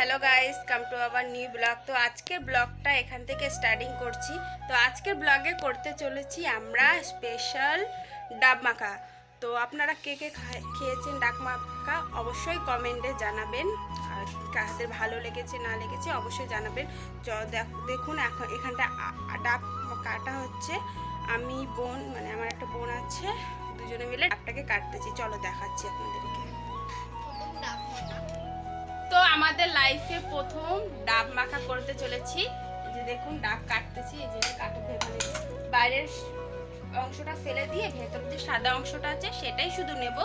Hello guys, come to our new blog. তো আজকের ব্লগটা এখান থেকে স্টার্টিং করছি। তো আজকের ব্লগে করতে চলেছি আমরা স্পেশাল ডাব মাখা। তো আপনারা কে কে খেয়েছেন ডাব মাখা অবশ্যই কমেন্টে জানাবেন, আর কাদের ভালো লেগেছে না লেগেছে অবশ্যই জানাবেন। দেখুন এখন এখানটা ডাব কাটা হচ্ছে। আমি বোন, মানে আমার একটা বোন আছে, দুজনে মিলে ডাবটাকে কাটতেছি। চলো দেখাচ্ছি আপনাদেরকে। তো আমাদের লাইফে প্রথম ডাব মাখা করতে চলেছি। এই যে দেখুন ডাব কাটতেছি, এই যে কাটতে মানে বাইরের অংশটা ফেলে দিয়ে ভেতর যে সাদা অংশটা আছে সেটাই শুধু নেব,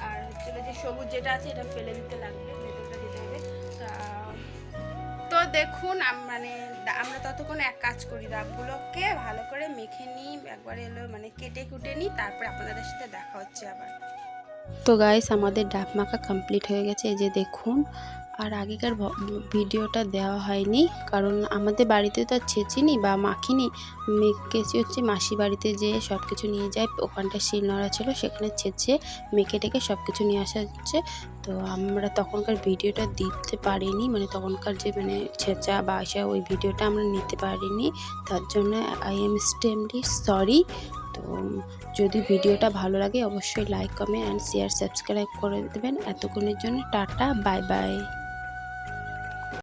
আর হচ্ছে যে সবুজ যেটা আছে এটা ফেলে দিতে লাগবে, ভেতরটা দিতে হবে। তো দেখুন মানে আমরা ততক্ষণ এক কাজ করি, ডাবগুলোকে ভালো করে মেখে নিই, একবারে এলো মানে কেটে কুটে নিই, তারপর আপনাদের সাথে দেখা হচ্ছে আবার। তো গাইস আমাদের ডাব মাখা কমপ্লিট হয়ে গেছে, এই যে দেখুন। আর আগেকার ভিডিওটা দেওয়া হয়নি কারণ আমাদের বাড়িতে তো আর ছেঁচিনি বা মাখিনি, মেখেছি হচ্ছে মাসি বাড়িতে যেয়ে সব কিছু নিয়ে যায়, ওখানটা শিলনোড়া ছিল, সেখানে ছেঁচে মেখে টেকে সব কিছু নিয়ে আসা হচ্ছে। তো আমরা তখনকার ভিডিওটা দিতে পারিনি, মানে তখনকার যে মানে ছেঁচা বা আসা ওই ভিডিওটা আমরা নিতে পারিনি, তার জন্য আই এম এক্সট্রিমলি সরি। তো যদি ভিডিওটা ভালো লাগে অবশ্যই like comment and share subscribe করে দেবেন। এতক্ষণের জন্য টাটা, বাই বাই।